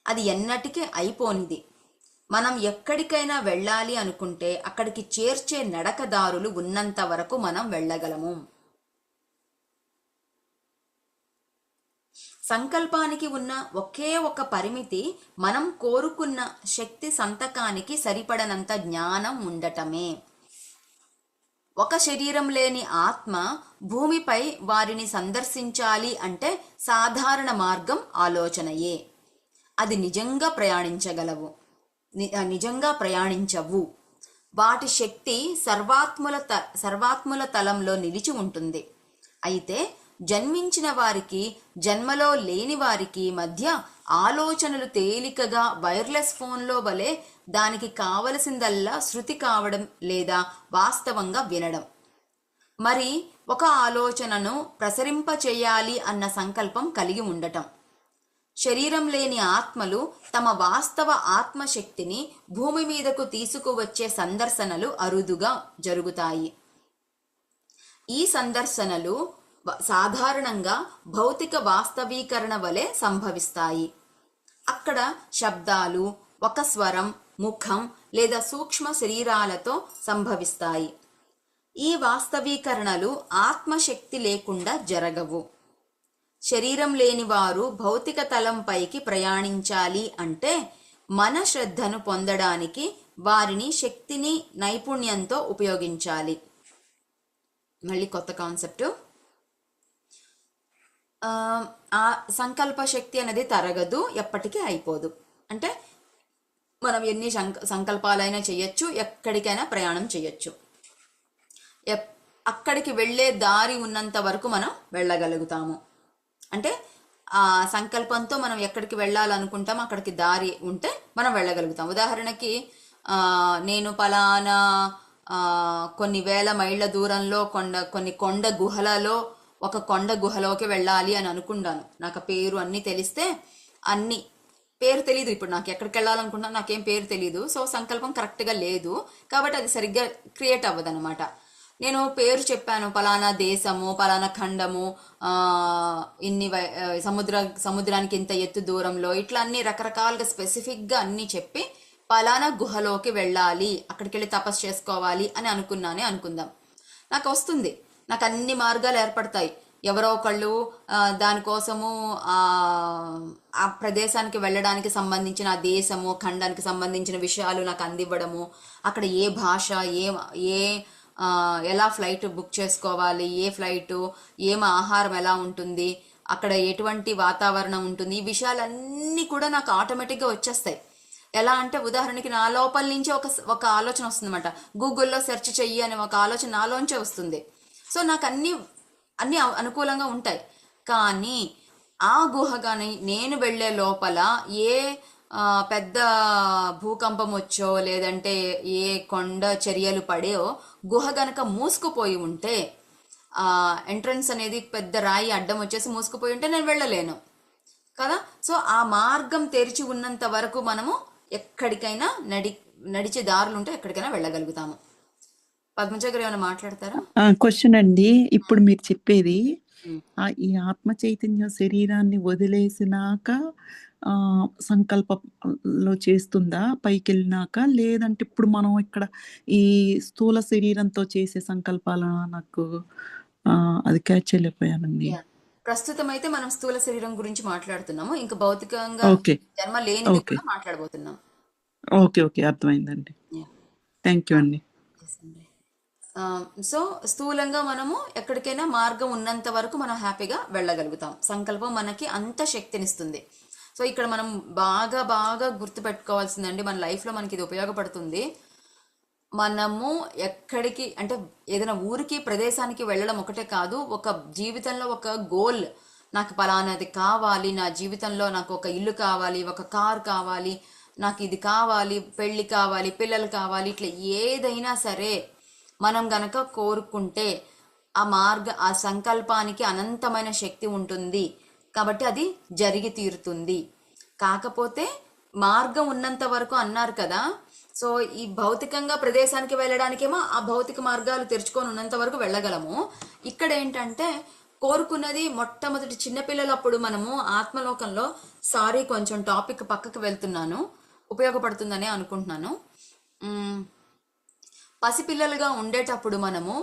అది ఎన్నటికీ అయిపోనిది. మనం ఎక్కడికైనా వెళ్ళాలి అనుకుంటే అక్కడికి చేర్చే నడకదారులు ఉన్నంత వరకు మనం వెళ్ళగలము. సంకల్పానికి ఉన్న ఒకే ఒక పరిమితి మనం కోరుకున్న శక్తి సంతకానికి సరిపడనంత జ్ఞానం ఉండటమే. ఒక శరీరం లేని ఆత్మ భూమిపై వారిని సందర్శించాలి అంటే సాధారణ మార్గం ఆలోచనయే. అది నిజంగా ప్రయాణించవు. వాటి శక్తి సర్వాత్ముల తలంలో నిలిచి ఉంటుంది. అయితే జన్మించిన వారికి జన్మలో లేని వారికి మధ్య ఆలోచనలు తేలికగా వైర్లెస్ ఫోన్లో వలె దానికి కావలసిందల్లా శృతి కావడం లేదా వాస్తవంగా వినడం. మరి ఒక ఆలోచనను ప్రసరింపచేయాలి అన్న సంకల్పం కలిగి ఉండటం. శరీరం లేని ఆత్మలు తమ వాస్తవ ఆత్మశక్తిని భూమి మీదకు తీసుకువచ్చే సందర్శనలు అరుదుగా జరుగుతాయి. ఈ సందర్శనలు సాధారణంగా భౌతిక వాస్తవీకరణ వలె సంభవిస్తాయి. అక్కడ శబ్దాలు, ఒక స్వరం, ముఖం లేదా సూక్ష్మ శరీరాలతో సంభవిస్తాయి. ఈ వాస్తవీకరణలు ఆత్మశక్తి లేకుండా జరగవు. శరీరం లేని వారు భౌతిక తలంపైకి ప్రయాణించాలి అంటే మన శ్రద్ధను పొందడానికి వారిని శక్తిని నైపుణ్యంతో ఉపయోగించాలి. మళ్ళీ కొత్త కాన్సెప్ట్. ఆ సంకల్ప శక్తి అనేది తరగదు, ఎప్పటికీ అయిపోదు. అంటే మనం ఎన్ని సంకల్పాలైనా చేయొచ్చు, ఎక్కడికైనా ప్రయాణం చేయొచ్చు. అక్కడికి వెళ్ళే దారి ఉన్నంత వరకు మనం వెళ్ళగలుగుతాము. అంటే ఆ సంకల్పంతో మనం ఎక్కడికి వెళ్ళాలనుకుంటామో అక్కడికి దారి ఉంటే మనం వెళ్ళగలుగుతాం. ఉదాహరణకి నేను పలానా కొన్ని వేల మైళ్ళ దూరంలో కొన్ని కొండ గుహలలో ఒక కొండ గుహలోకి వెళ్ళాలి అని అనుకున్నాను. నాకు పేరు అన్నీ తెలిస్తే, పేరు తెలీదు. ఇప్పుడు నాకు ఎక్కడికి వెళ్ళాలనుకుంటున్నాను, నాకేం పేరు తెలీదు. సో సంకల్పం కరెక్ట్గా లేదు కాబట్టి అది సరిగ్గా క్రియేట్ అవ్వదు అనమాట. నేను పేరు చెప్పాను, పలానా దేశము, పలానా ఖండము, ఇన్ని సముద్రానికి ఇంత ఎత్తు దూరంలో, ఇట్లా అన్ని రకరకాలుగా స్పెసిఫిక్గా అన్నీ చెప్పి పలానా గుహలోకి వెళ్ళాలి, అక్కడికి వెళ్ళి తపస్సు చేసుకోవాలి అని అనుకుందాం. నాకు వస్తుంది, నాకు అన్ని మార్గాలు ఏర్పడతాయి. ఎవరో ఒకళ్ళు దానికోసము ఆ ప్రదేశానికి వెళ్ళడానికి సంబంధించిన, ఆ దేశము ఖండానికి సంబంధించిన విషయాలు నాకు అందివ్వడము, అక్కడ ఏ భాష, ఏ ఎలా ఫ్లైట్ బుక్ చేసుకోవాలి, ఏ ఫ్లైటు, ఏం ఆహారం ఎలా ఉంటుంది, అక్కడ ఎటువంటి వాతావరణం ఉంటుంది, ఈ విషయాలన్నీ కూడా నాకు ఆటోమేటిక్గా వచ్చేస్తాయి. ఎలా అంటే ఉదాహరణకి నా లోపల నుంచి ఒక ఆలోచన వస్తుందన్నమాట. గూగుల్లో సెర్చ్ చెయ్యి అనే ఒక ఆలోచన నాలోంచే వస్తుంది. సో నాకు అన్ని అనుకూలంగా ఉంటాయి. కానీ ఆ గుహ కానీ నేను వెళ్ళే లోపల ఏ పెద్ద భూకంపం వచ్చో లేదంటే ఏ కొండ చర్యలు పడేయో గుహ గనక మూసుకుపోయి ఉంటే, ఎంట్రన్స్ అనేది పెద్ద రాయి అడ్డం వచ్చేసి మూసుకుపోయి ఉంటే నేను వెళ్ళలేను కదా. సో ఆ మార్గం తెరిచి ఉన్నంత వరకు మనము ఎక్కడికైనా నడిచే దారులు ఉంటే ఎక్కడికైనా వెళ్ళగలుగుతాము. పద్మజ గారు ఏమైనా మాట్లాడతారా? క్వశ్చన్ అండి, ఇప్పుడు మీరు చెప్పేది ఈ ఆత్మ చైతన్యం శరీరాన్ని వదిలేసినాక సంకల్పంలో చేస్తుందా పైకి వెళ్ళినాక, లేదంటే ఇప్పుడు మనం ఇక్కడ ఈ స్థూల శరీరంతో చేసే సంకల్పాల నాకు అది క్యాచ్ చేయలేకపోయానండి. ప్రస్తుతం అయితే మనం స్థూల శరీరం గురించి మాట్లాడుతున్నాము. ఇంకా భౌతికంగా జన్మ లేనిది కూడా మాట్లాడబోతున్నాం. ఓకే అర్థమైందండి. థ్యాంక్ యూ అండి. సో స్థూలంగా మనము ఎక్కడికైనా మార్గం ఉన్నంత వరకు మనం హ్యాపీగా వెళ్ళగలుగుతాం. సంకల్పం మనకి అంత శక్తినిస్తుంది. సో ఇక్కడ మనం బాగా బాగా గుర్తుపెట్టుకోవాల్సిందండి, మన లైఫ్లో మనకి ఇది ఉపయోగపడుతుంది. మనము ఎక్కడికి అంటే ఏదైనా ఊరికి ప్రదేశానికి వెళ్ళడం ఒకటే కాదు, ఒక జీవితంలో ఒక గోల్, నాకు పలానాది కావాలి, నా జీవితంలో నాకు ఒక ఇల్లు కావాలి, ఒక కార్ కావాలి, నాకు ఇది కావాలి, పెళ్ళి కావాలి, పిల్లలు కావాలి, ఇట్లా ఏదైనా సరే మనం గనక కోరుకుంటే ఆ సంకల్పానికి అనంతమైన శక్తి ఉంటుంది. కాబట్టి అది జరిగి తీరుతుంది. కాకపోతే మార్గం ఉన్నంత వరకు అన్నారు కదా. సో ఈ భౌతికంగా ప్రదేశానికి వెళ్ళడానికేమో ఆ భౌతిక మార్గాలు తెరుచుకొని ఉన్నంత వరకు వెళ్ళగలము. ఇక్కడ ఏంటంటే కోరుకున్నది మొట్టమొదటి చిన్నపిల్లలప్పుడు మనము ఆత్మలోకంలో, కొంచెం టాపిక్ పక్కకు వెళ్తున్నాను, ఉపయోగపడుతుందని అనుకుంటున్నాను. పసిపిల్లలుగా ఉండేటప్పుడు మనము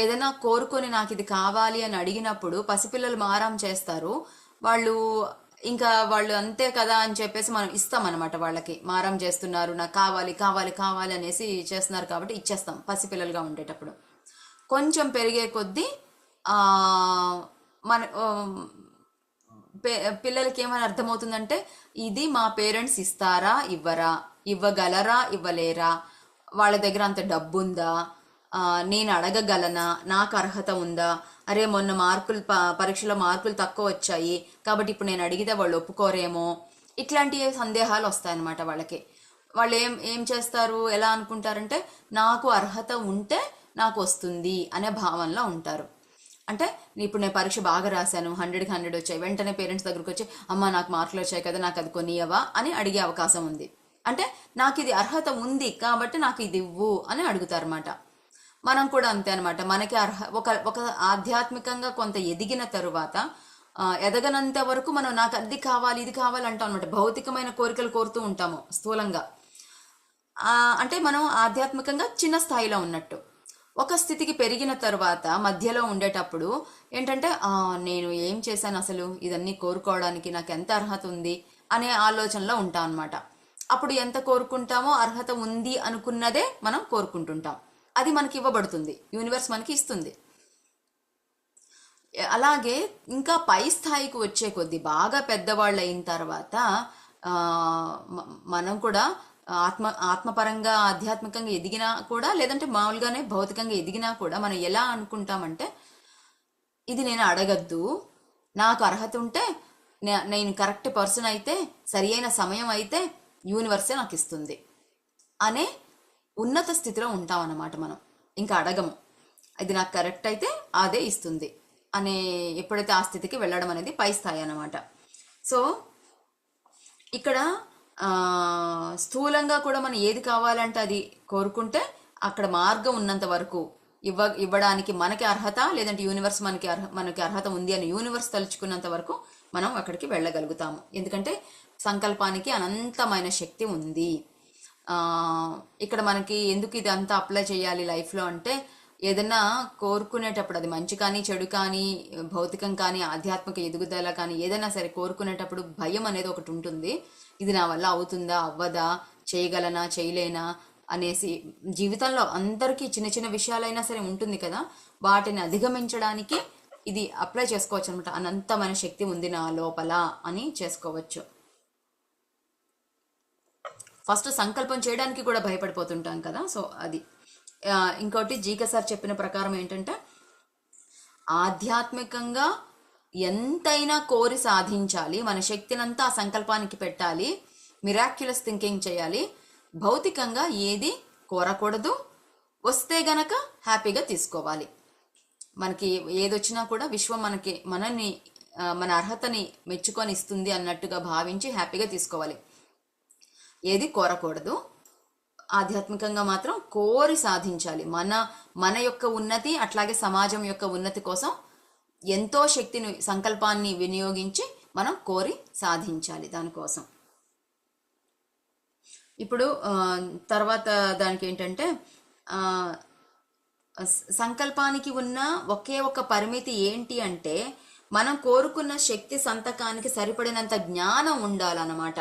ఏదైనా కోరుకొని నాకు ఇది కావాలి అని అడిగినప్పుడు పసిపిల్లలు మారం చేస్తారు. వాళ్ళు అంతే కదా అని చెప్పేసి మనం ఇస్తామన్నమాట. వాళ్ళకి మారం చేస్తున్నారు, నాకు కావాలి కావాలి కావాలి అనేసి చేస్తున్నారు కాబట్టి ఇచ్చేస్తాం పసిపిల్లలుగా ఉండేటప్పుడు. కొంచెం పెరిగే కొద్దీ మన పిల్లలకి ఏమని అర్థమవుతుందంటే, ఇది మా పేరెంట్స్ ఇస్తారా ఇవ్వరా, ఇవ్వగలరా ఇవ్వలేరా, వాళ్ళ దగ్గర అంత డబ్బు ఉందా, నేను అడగగలనా, నాకు అర్హత ఉందా, అరే మొన్న పరీక్షలో మార్కులు తక్కువ వచ్చాయి కాబట్టి ఇప్పుడు నేను అడిగితే వాళ్ళు ఒప్పుకోరేమో, ఇట్లాంటి సందేహాలు వస్తాయన్నమాట వాళ్ళకి. వాళ్ళు ఏం చేస్తారు, ఎలా అనుకుంటారంటే నాకు అర్హత ఉంటే నాకు వస్తుంది అనే భావనలో ఉంటారు. అంటే ఇప్పుడు నేను పరీక్ష బాగా రాశాను, 100కి 100 వచ్చాయి, వెంటనే పేరెంట్స్ దగ్గరకు వచ్చి అమ్మ నాకు మార్కులు వచ్చాయి కదా, నాకు అది కొనియవా అని అడిగే అవకాశం ఉంది. అంటే నాకు ఇది అర్హత ఉంది కాబట్టి నాకు ఇది ఇవ్వు అని అడుగుతారన్నమాట. మనం కూడా అంతే అనమాట. మనకి ఒక ఆధ్యాత్మికంగా కొంత ఎదిగిన తరువాత ఎదగనంత వరకు మనం నాకు అది కావాలి ఇది కావాలి అంటాం అనమాట. భౌతికమైన కోరికలు కోరుతూ ఉంటాము స్థూలంగా. అంటే మనం ఆధ్యాత్మికంగా చిన్న స్థాయిలో ఉన్నట్టు. ఒక స్థితికి పెరిగిన తరువాత మధ్యలో ఉండేటప్పుడు ఏంటంటే నేను ఏం చేశాను అసలు ఇదన్నీ కోరుకోవడానికి, నాకు ఎంత అర్హత ఉంది అనే ఆలోచనలో ఉంటాం అనమాట. అప్పుడు ఎంత కోరుకుంటామో అర్హత ఉంది అనుకున్నదే మనం కోరుకుంటుంటాం. అది మనకి ఇవ్వబడుతుంది, యూనివర్స్ మనకి ఇస్తుంది. అలాగే ఇంకా పై స్థాయికి వచ్చే కొద్దీ బాగా పెద్దవాళ్ళు అయిన తర్వాత మనం కూడా ఆత్మపరంగా ఆధ్యాత్మికంగా ఎదిగినా కూడా, లేదంటే మామూలుగానే భౌతికంగా ఎదిగినా కూడా మనం ఎలా అనుకుంటామంటే, ఇది నేను అడగద్దు, నాకు అర్హత ఉంటే, నేను కరెక్ట్ పర్సన్ అయితే, సరి అయిన సమయం అయితే యూనివర్సే నాకు ఇస్తుంది అనే ఉన్నత స్థితిలో ఉంటాం అన్నమాట. మనం ఇంకా అడగము, ఇది నాకు కరెక్ట్ అయితే అదే ఇస్తుంది అనే ఎప్పుడైతే ఆ స్థితికి వెళ్ళడం అనేది పై స్థాయి అన్నమాట. సో ఇక్కడ స్థూలంగా కూడా మనం ఏది కావాలంటే అది కోరుకుంటే అక్కడ మార్గం ఉన్నంత వరకు ఇవ్వడానికి మనకి అర్హత, లేదంటే యూనివర్స్ మనకి అర్హత ఉంది అని యూనివర్స్ తలుచుకున్నంత వరకు మనం అక్కడికి వెళ్ళగలుగుతాము. ఎందుకంటే సంకల్పానికి అనంతమైన శక్తి ఉంది. ఇక్కడ మనకి ఎందుకు ఇది అంతా అప్లై చేయాలి లైఫ్లో అంటే, ఏదైనా కోరుకునేటప్పుడు అది మంచి కానీ చెడు కానీ భౌతికం కానీ ఆధ్యాత్మిక ఎదుగుదల కానీ ఏదైనా సరే కోరుకునేటప్పుడు భయం అనేది ఒకటి ఉంటుంది. ఇది నా వల్ల అవుతుందా అవ్వదా, చేయగలనా చేయలేనా, అనేసి జీవితంలో అందరికీ చిన్న చిన్న విషయాలైనా సరే ఉంటుంది కదా, వాటిని అధిగమించడానికి ఇది అప్లై చేసుకోవచ్చు అనమాట. అనంతమైన శక్తి ఉంది నా లోపల అని చేసుకోవచ్చు. ఫస్ట్ సంకల్పం చేయడానికి కూడా భయపడిపోతుంటాం కదా, సో అది. ఇంకోటి జీకే సార్ చెప్పిన ప్రకారం ఏంటంటే, ఆధ్యాత్మికంగా ఎంతైనా కోరి సాధించాలి, మన శక్తినంతా ఆ సంకల్పానికి పెట్టాలి, మిరాక్యులస్ థింకింగ్ చేయాలి. భౌతికంగా ఏది కోరకూడదు, వస్తే గనక హ్యాపీగా తీసుకోవాలి. మనకి ఏదొచ్చినా కూడా విశ్వం మన అర్హతని మెచ్చుకొని ఇస్తుంది అన్నట్టుగా భావించి హ్యాపీగా తీసుకోవాలి. ఏది కోరకూడదు. ఆధ్యాత్మికంగా మాత్రం కోరి సాధించాలి. మన యొక్క ఉన్నతి, అట్లాగే సమాజం యొక్క ఉన్నతి కోసం ఎంతో శక్తిని, సంకల్పాన్ని వినియోగించి మనం కోరి సాధించాలి దానికోసం. ఇప్పుడు తర్వాత దానికి ఏంటంటే, సంకల్పానికి ఉన్న ఒకే ఒక పరిమితి ఏంటి అంటే, మనం కోరుకున్న శక్తి సంతకానికి సరిపడినంత జ్ఞానం ఉండాలన్నమాట.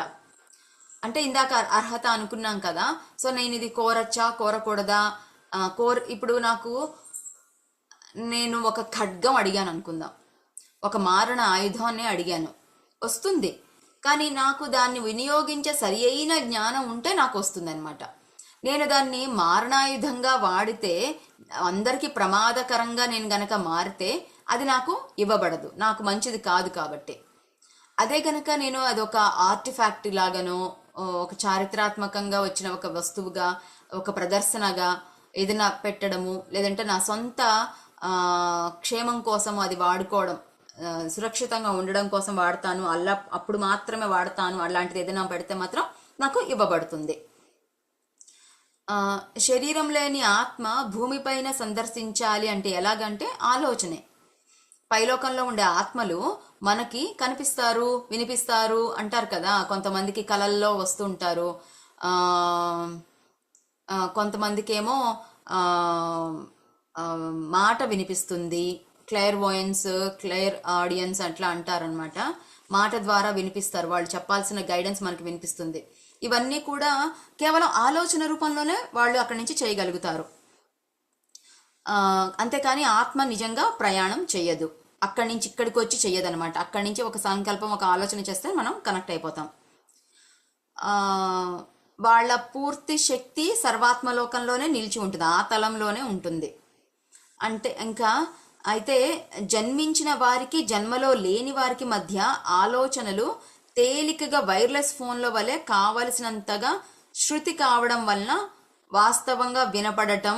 అంటే ఇందాక అర్హత అనుకున్నాం కదా, సో నేను ఇది కోరచ్చా కోరకూడదా, ఇప్పుడు నేను ఒక ఖడ్గం అడిగాను అనుకుందాం, ఒక మారణ ఆయుధాన్ని అడిగాను, వస్తుంది. కానీ నాకు దాన్ని వినియోగించే సరి అయిన జ్ఞానం ఉంటే నాకు వస్తుంది అనమాట. నేను దాన్ని మారణాయుధంగా వాడితే, అందరికీ ప్రమాదకరంగా నేను గనక మారితే అది నాకు ఇవ్వబడదు, నాకు మంచిది కాదు. కాబట్టి అదే గనక నేను అదొక ఆర్టిఫాక్ట్ లాగానో, ఒక చారిత్రాత్మకంగా వచ్చిన ఒక వస్తువుగా, ఒక ప్రదర్శనగా ఏదైనా పెట్టడము, లేదంటే నా సొంత క్షేమం కోసం అది వాడుకోవడం, సురక్షితంగా ఉండడం కోసం వాడతాను, అప్పుడు మాత్రమే వాడతాను, అలాంటిది ఏదైనా పెడితే మాత్రం నాకు ఇవ్వబడుతుంది. శరీరం లేని ఆత్మ భూమిపైన సందర్శించాలి అంటే ఎలాగంటే ఆలోచనే. పైలోకంలో ఉండే ఆత్మలు మనకి కనిపిస్తారు, వినిపిస్తారు అంటారు కదా. కొంతమందికి కలల్లో వస్తుంటారు, కొంతమందికి ఏమో మాట వినిపిస్తుంది, క్లియర్ వాయన్స్, క్లియర్ ఆడియన్స్ అట్లా అంటారనమాట. మాట ద్వారా వినిపిస్తారు, వాళ్ళు చెప్పాల్సిన గైడెన్స్ మనకి వినిపిస్తుంది. ఇవన్నీ కూడా కేవలం ఆలోచన రూపంలోనే వాళ్ళు అక్కడి నుంచి చేయగలుగుతారు. అంతేకాని ఆత్మ నిజంగా ప్రయాణం చెయ్యదు, అక్కడి నుంచి ఇక్కడికి వచ్చి చెయ్యదనమాట. అక్కడి నుంచి ఒక సంకల్పం, ఒక ఆలోచన చేస్తే మనం కనెక్ట్ అయిపోతాం. వాళ్ళ పూర్తి శక్తి సర్వాత్మలోకంలోనే నిలిచి ఉంటుంది, ఆ తలంలోనే ఉంటుంది. అంటే ఇంకా అయితే జన్మించిన వారికి, జన్మలో లేని వారికి మధ్య ఆలోచనలు తేలికగా వైర్లెస్ ఫోన్ల వలె కావలసినంతగా శృతి కావడం వలన వాస్తవంగా వినపడటం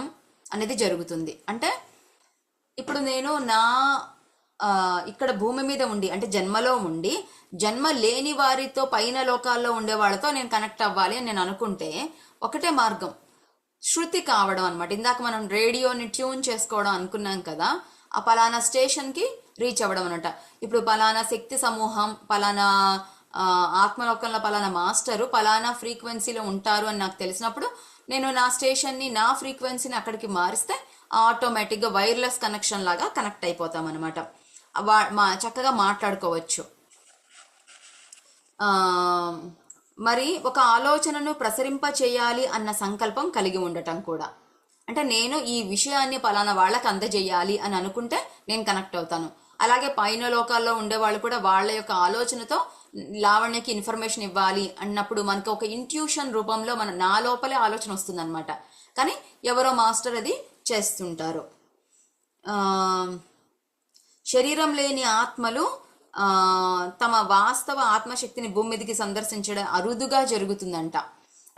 అనేది జరుగుతుంది. అంటే ఇప్పుడు నేను ఇక్కడ భూమి మీద ఉండి, అంటే జన్మలో ఉండి, జన్మ లేని వారితో, పైన లోకాల్లో ఉండే వాళ్ళతో నేను కనెక్ట్ అవ్వాలి అని నేను అనుకుంటే ఒకటే మార్గం, శృతి కావడం అనమాట. ఇందాక మనం రేడియోని ట్యూన్ చేసుకోవడం అనుకున్నాం కదా, ఆ పలానా స్టేషన్కి రీచ్ అవ్వడం అనమాట. ఇప్పుడు పలానా శక్తి సమూహం, పలానా ఆత్మలోకంలో పలానా మాస్టరు పలానా ఫ్రీక్వెన్సీలో ఉంటారు అని నాకు తెలిసినప్పుడు నేను నా స్టేషన్ని, నా ఫ్రీక్వెన్సీని అక్కడికి మారిస్తే ఆటోమేటిక్గా వైర్లెస్ కనెక్షన్ లాగా కనెక్ట్ అయిపోతాం అనమాట. చక్కగా మాట్లాడుకోవచ్చు. మరి ఒక ఆలోచనను ప్రసరింప చేయాలి అన్న సంకల్పం కలిగి ఉండటం కూడా, అంటే నేను ఈ విషయాన్ని పలానా వాళ్ళకి అందజేయాలి అని అనుకుంటే నేను కనెక్ట్ అవుతాను. అలాగే పైన లోకాల్లో ఉండే వాళ్ళు కూడా వాళ్ళ యొక్క ఆలోచనతో లావణ్యకి ఇన్ఫర్మేషన్ ఇవ్వాలి అన్నప్పుడు మనకు ఒక ఇంట్యూషన్ రూపంలో నా లోపలే ఆలోచన వస్తుంది అనమాట. కానీ ఎవరో మాస్టర్ అది చేస్తుంటారు. శరీరం లేని ఆత్మలు తమ వాస్తవ ఆత్మశక్తిని భూమి మీదకి సందర్శించడం అరుదుగా జరుగుతుందంట.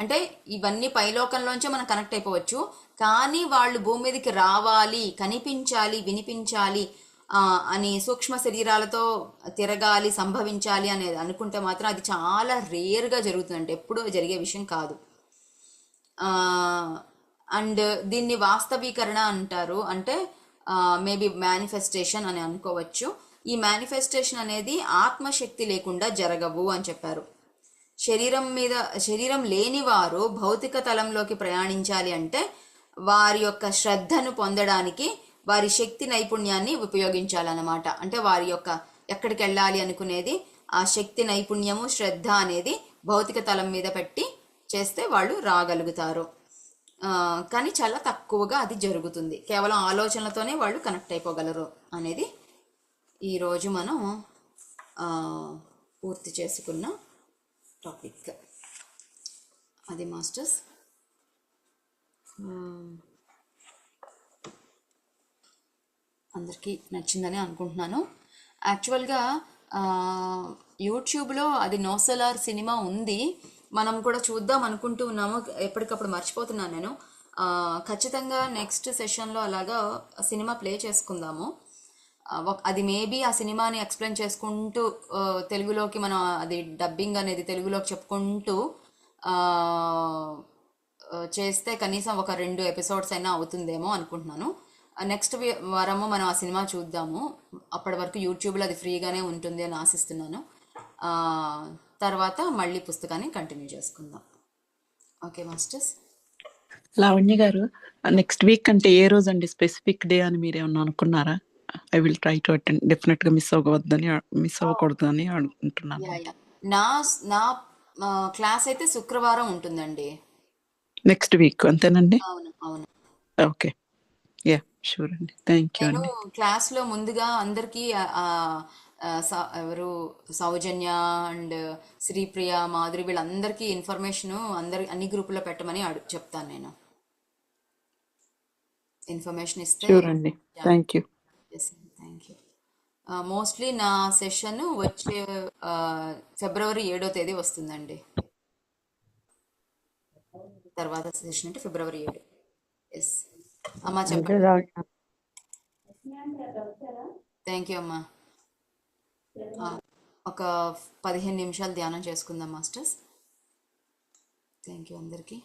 అంటే ఇవన్నీ పైలోకంలోంచే మనం కనెక్ట్ అయిపోవచ్చు, కానీ వాళ్ళు భూమి మీదకి రావాలి, కనిపించాలి, వినిపించాలి అని, సూక్ష్మ శరీరాలతో తిరగాలి, సంభవించాలి అనేది అనుకుంటే మాత్రం అది చాలా రేర్గా జరుగుతుందంటే, ఎప్పుడూ జరిగే విషయం కాదు. అండ్ దీన్ని వాస్తవీకరణ అంటారు, అంటే మేబీ మేనిఫెస్టేషన్ అని అనుకోవచ్చు. ఈ మేనిఫెస్టేషన్ అనేది ఆత్మశక్తి లేకుండా జరగవు అని చెప్పారు. శరీరం లేని వారు భౌతిక తలంలోకి ప్రయాణించాలి అంటే వారి యొక్క శ్రద్ధను పొందడానికి వారి శక్తి నైపుణ్యాన్ని ఉపయోగించాలన్నమాట. అంటే వారి యొక్క ఎక్కడికి వెళ్ళాలి అనుకునేది ఆ శక్తి నైపుణ్యము, శ్రద్ధ అనేది భౌతిక తలం మీద పెట్టి చేస్తే వాళ్ళు రాగలుగుతారు. కానీ చాలా తక్కువగా అది జరుగుతుంది. కేవలం ఆలోచనలతోనే వాళ్ళు కనెక్ట్ అయిపోగలరు అనేది ఈరోజు మనం ఆ, పూర్తి చేసుకున్న టాపిక్ అది మాస్టర్స్. అందరికీ నచ్చిందని అనుకుంటున్నాను. యాక్చువల్గా యూట్యూబ్లో అది నోసలార్ సినిమా ఉంది, మనం కూడా చూద్దాం అనుకుంటూ ఉన్నాము. ఎప్పటికప్పుడు మర్చిపోతున్నాను నేను. ఖచ్చితంగా నెక్స్ట్ సెషన్లో అలాగా సినిమా ప్లే చేసుకుందాము. అది మేబీ ఆ సినిమాని ఎక్స్ప్లెయిన్ చేసుకుంటూ తెలుగులోకి మనం అది డబ్బింగ్ అనేది తెలుగులోకి చెప్పుకుంటూ ఆ, చేస్తే కనీసం ఒక 2 ఎపిసోడ్స్ అయినా అవుతుందేమో అనుకుంటున్నాను. నెక్స్ట్ వారము మనం ఆ సినిమా చూద్దాము. అప్పటి వరకు యూట్యూబ్లో అది ఫ్రీగానే ఉంటుంది అని ఆశిస్తున్నాను. ఆ, తర్వాత మళ్ళీ పుస్తకాన్ని కంటిన్యూ చేసుకుందాం. Okay masters. లావణ్య గారు, నెక్స్ట్ వీక్ అంటే ఏ రోజు అండి? స్పెసిఫిక్ డే అని మీరు ఏమన్నా అనుకున్నారా? I will try to attend. Definite గా మిస్ అవ్వకూడదు అని అనుకుంటున్నాను. యా యా నా నా క్లాస్ అయితే శుక్రవారం ఉంటుందండి. నెక్స్ట్ వీక్ అంతేనండి? అవును అవును. ఓకే, యా షూర్ అండి. థ్యాంక్ యూ నేను అండి. క్లాస్లో ముందుగా అందరికీ ఎవరు సౌజన్య అండ్ శ్రీప్రియ, మాధురి వీళ్ళందరికీ ఇన్ఫర్మేషన్ అన్ని గ్రూపుల్లో పెట్టమని చెప్తాను నేను. ఇన్ఫర్మేషన్ ఇస్తే షూర్ అండి. Thank you. Thank you. Mostly నా సెషన్ వచ్చే ఫిబ్రవరి 7వ తేదీ వస్తుందండి. తర్వాత సెషన్ అంటే ఫిబ్రవరి 7. ఎస్ అమ్మా చెప్పండి. థ్యాంక్ యూ అమ్మా. ఒక 15 నిమిషాలు ధ్యానం చేసుకుందాం మాస్టర్స్. థ్యాంక్ యూ అందరికీ.